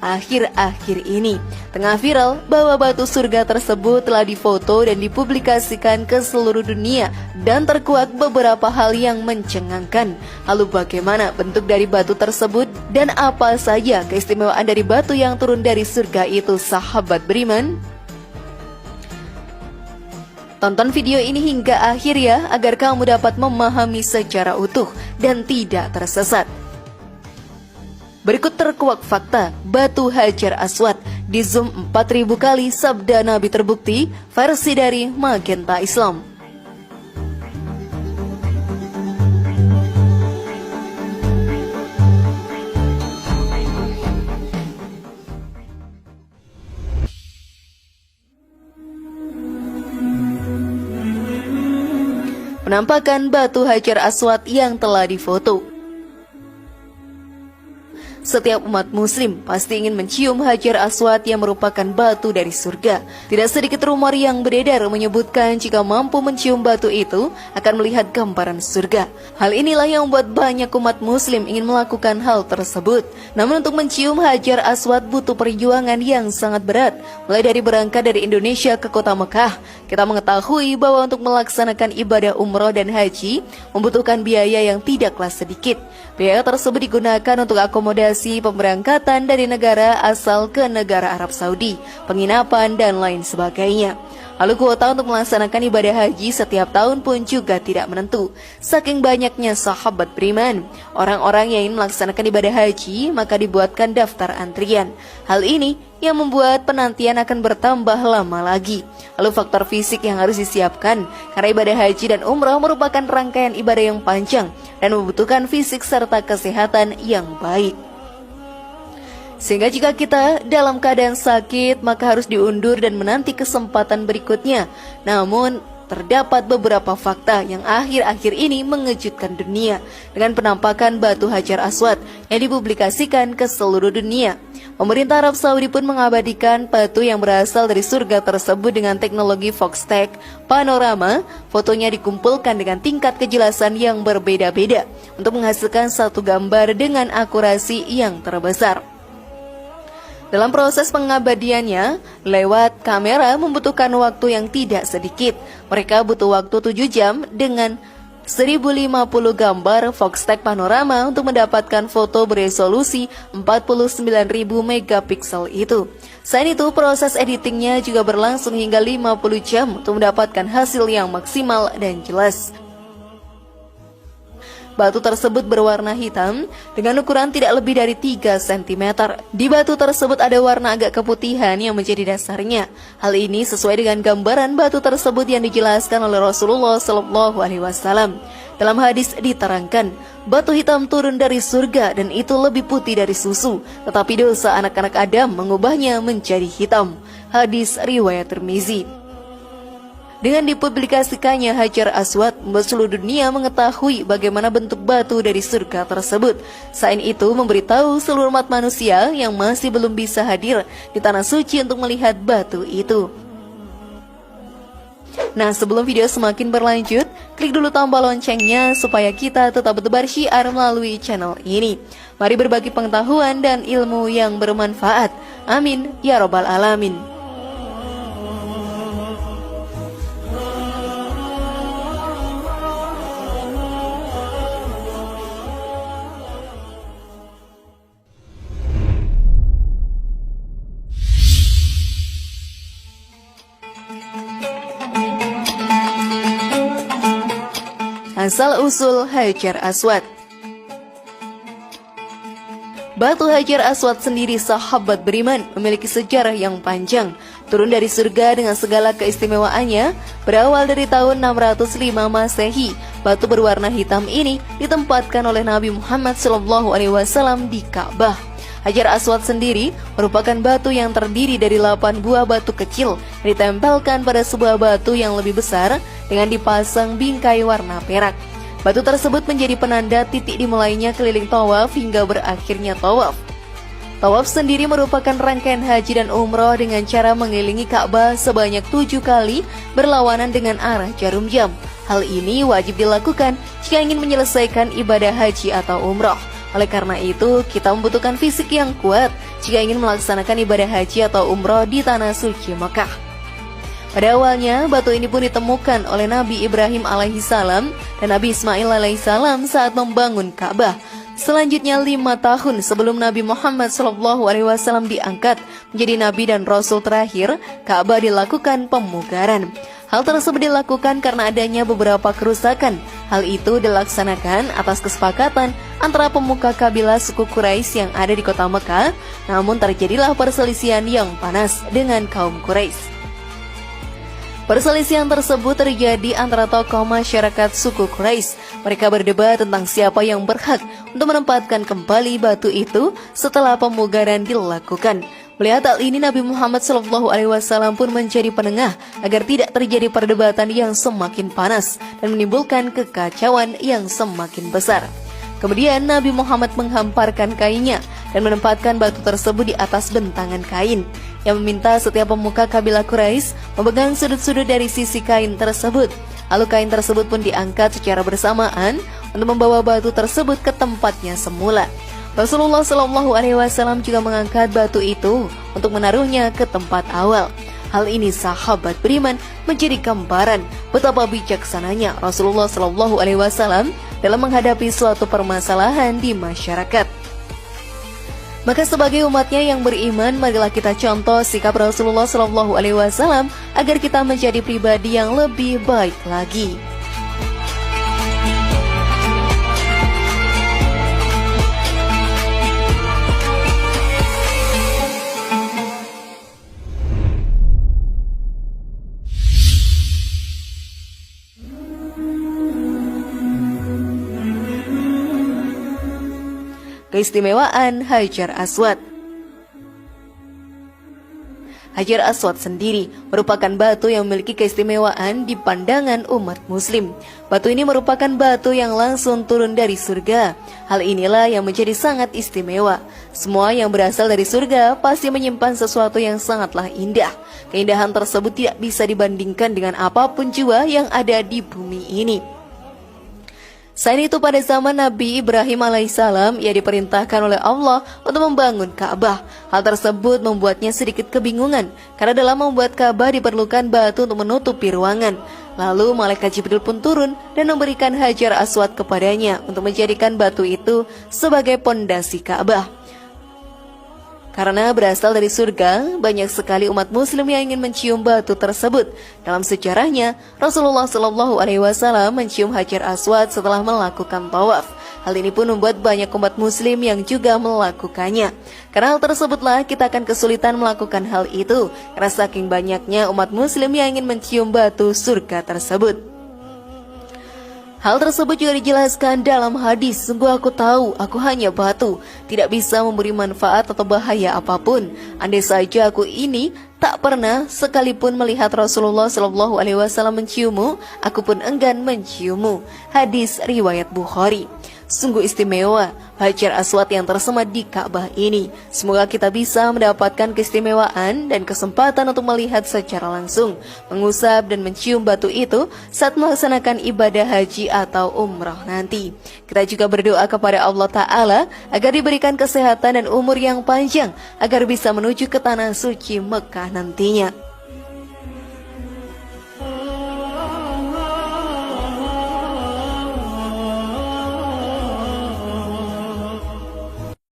akhir-akhir ini. Tengah viral bahwa batu surga tersebut telah difoto dan dipublikasikan ke seluruh dunia dan terkuak beberapa hal yang mencengangkan. Lalu bagaimana bentuk dari batu tersebut dan apa saja keistimewaan dari batu yang turun dari surga itu, sahabat beriman? Tonton video ini hingga akhir ya, agar kamu dapat memahami secara utuh dan tidak tersesat. Berikut terkuak fakta batu Hajar Aswad di zoom 4000 kali sabda Nabi terbukti, versi dari Magenta Islam. Penampakan batu Hajar Aswad yang telah difoto. Setiap umat muslim pasti ingin mencium Hajar Aswad yang merupakan batu dari surga. Tidak sedikit rumor yang beredar menyebutkan jika mampu mencium batu itu akan melihat gambaran surga. Hal inilah yang membuat banyak umat muslim ingin melakukan hal tersebut. Namun untuk mencium Hajar Aswad butuh perjuangan yang sangat berat. Mulai dari berangkat dari Indonesia ke kota Mekah, kita mengetahui bahwa untuk melaksanakan ibadah umroh dan haji membutuhkan biaya yang tidaklah sedikit. Biaya tersebut digunakan untuk akomodasi pemberangkatan dari negara asal ke negara Arab Saudi, penginapan, dan lain sebagainya. Lalu kuota untuk melaksanakan ibadah haji setiap tahun pun juga tidak menentu. Saking banyaknya sahabat beriman, orang-orang yang ingin melaksanakan ibadah haji, maka dibuatkan daftar antrian. Hal ini yang membuat penantian akan bertambah lama lagi. Lalu faktor fisik yang harus disiapkan, karena ibadah haji dan umrah merupakan rangkaian ibadah yang panjang dan membutuhkan fisik serta kesehatan yang baik. Sehingga jika kita dalam keadaan sakit, maka harus diundur dan menanti kesempatan berikutnya. Namun, terdapat beberapa fakta yang akhir-akhir ini mengejutkan dunia dengan penampakan batu Hajar Aswad yang dipublikasikan ke seluruh dunia. Pemerintah Arab Saudi pun mengabadikan batu yang berasal dari surga tersebut dengan teknologi Foxtech Panorama. Fotonya dikumpulkan dengan tingkat kejelasan yang berbeda-beda untuk menghasilkan satu gambar dengan akurasi yang terbesar. Dalam proses pengabadiannya, lewat kamera membutuhkan waktu yang tidak sedikit. Mereka butuh waktu 7 jam dengan 1050 gambar Foxtech Panorama untuk mendapatkan foto beresolusi 49.000 megapiksel itu. Selain itu, proses editingnya juga berlangsung hingga 50 jam untuk mendapatkan hasil yang maksimal dan jelas. Batu tersebut berwarna hitam dengan ukuran tidak lebih dari 3 cm. Di batu tersebut ada warna agak keputihan yang menjadi dasarnya. Hal ini sesuai dengan gambaran batu tersebut yang dijelaskan oleh Rasulullah SAW. Dalam hadis diterangkan, batu hitam turun dari surga dan itu lebih putih dari susu, tetapi dosa anak-anak Adam mengubahnya menjadi hitam. Hadis riwayat Tirmizi. Dengan dipublikasikannya Hajar Aswad, membuat seluruh dunia mengetahui bagaimana bentuk batu dari surga tersebut. Selain itu, memberitahu seluruh umat manusia yang masih belum bisa hadir di tanah suci untuk melihat batu itu. Nah, sebelum video semakin berlanjut, klik dulu tombol loncengnya supaya kita tetap bertebar syiar melalui channel ini. Mari berbagi pengetahuan dan ilmu yang bermanfaat. Amin ya robbal alamin. Asal-usul Hajar Aswad. Batu Hajar Aswad sendiri, sahabat beriman, memiliki sejarah yang panjang. Turun dari surga dengan segala keistimewaannya, berawal dari tahun 605 Masehi. Batu berwarna hitam ini ditempatkan oleh Nabi Muhammad SAW di Ka'bah. Hajar Aswad sendiri merupakan batu yang terdiri dari 8 buah batu kecil yang ditempelkan pada sebuah batu yang lebih besar dengan dipasang bingkai warna perak. Batu tersebut menjadi penanda titik dimulainya keliling tawaf hingga berakhirnya tawaf. Tawaf sendiri merupakan rangkaian haji dan umroh dengan cara mengelilingi Ka'bah sebanyak 7 kali berlawanan dengan arah jarum jam. Hal ini wajib dilakukan jika ingin menyelesaikan ibadah haji atau umroh. Oleh karena itu, kita membutuhkan fisik yang kuat. jika ingin melaksanakan ibadah haji atau umroh di tanah suci Mekah. Pada awalnya, batu ini pun ditemukan oleh Nabi Ibrahim alaihissalam dan Nabi Ismail alaihissalam saat membangun Ka'bah. Selanjutnya 5 tahun sebelum Nabi Muhammad SAW diangkat menjadi Nabi dan Rasul terakhir, Ka'bah dilakukan pemugaran. Hal tersebut dilakukan karena adanya beberapa kerusakan. Hal itu dilaksanakan atas kesepakatan antara pemuka kabilah suku Quraisy yang ada di kota Mekah, namun terjadilah perselisihan yang panas dengan kaum Quraisy. Perselisihan tersebut terjadi antara tokoh masyarakat suku Quraisy. Mereka berdebat tentang siapa yang berhak untuk menempatkan kembali batu itu setelah pemugaran dilakukan. Melihat hal ini, Nabi Muhammad SAW pun menjadi penengah agar tidak terjadi perdebatan yang semakin panas dan menimbulkan kekacauan yang semakin besar. Kemudian Nabi Muhammad menghamparkan kainnya dan menempatkan batu tersebut di atas bentangan kain. Yang meminta setiap pemuka kabilah Quraisy memegang sudut-sudut dari sisi kain tersebut. Lalu kain tersebut pun diangkat secara bersamaan untuk membawa batu tersebut ke tempatnya semula. Rasulullah SAW juga mengangkat batu itu untuk menaruhnya ke tempat awal. Hal ini sahabat beriman menjadi gambaran betapa bijaksananya Rasulullah SAW dalam menghadapi suatu permasalahan di masyarakat. Maka sebagai umatnya yang beriman, marilah kita contoh sikap Rasulullah SAW agar kita menjadi pribadi yang lebih baik lagi. Keistimewaan Hajar Aswad. Hajar Aswad sendiri merupakan batu yang memiliki keistimewaan di pandangan umat muslim. Batu ini merupakan batu yang langsung turun dari surga. Hal inilah yang menjadi sangat istimewa. Semua yang berasal dari surga pasti menyimpan sesuatu yang sangatlah indah. Keindahan tersebut tidak bisa dibandingkan dengan apapun jua yang ada di bumi ini. Selain itu, pada zaman Nabi Ibrahim alaihissalam, ia diperintahkan oleh Allah untuk membangun Ka'bah. Hal tersebut membuatnya sedikit kebingungan, karena dalam membuat Ka'bah diperlukan batu untuk menutupi ruangan. Lalu malaikat Jibril pun turun dan memberikan Hajar Aswad kepadanya untuk menjadikan batu itu sebagai pondasi Ka'bah. Karena berasal dari surga, banyak sekali umat muslim yang ingin mencium batu tersebut. Dalam sejarahnya, Rasulullah SAW mencium Hajar Aswad setelah melakukan tawaf. Hal ini pun membuat banyak umat muslim yang juga melakukannya. Karena hal tersebutlah kita akan kesulitan melakukan hal itu, karena saking banyaknya umat muslim yang ingin mencium batu surga tersebut. Hal tersebut juga dijelaskan dalam hadis, sungguh aku tahu, aku hanya batu, tidak bisa memberi manfaat atau bahaya apapun. Andai saja aku ini tak pernah sekalipun melihat Rasulullah SAW menciummu, aku pun enggan menciummu. Hadis riwayat Bukhari. Sungguh istimewa Hajar Aswad yang tersemat di Ka'bah ini. Semoga kita bisa mendapatkan keistimewaan dan kesempatan untuk melihat secara langsung, mengusap dan mencium batu itu saat melaksanakan ibadah haji atau umrah nanti. Kita juga berdoa kepada Allah Ta'ala agar diberikan kesehatan dan umur yang panjang, agar bisa menuju ke tanah suci Mekah nantinya.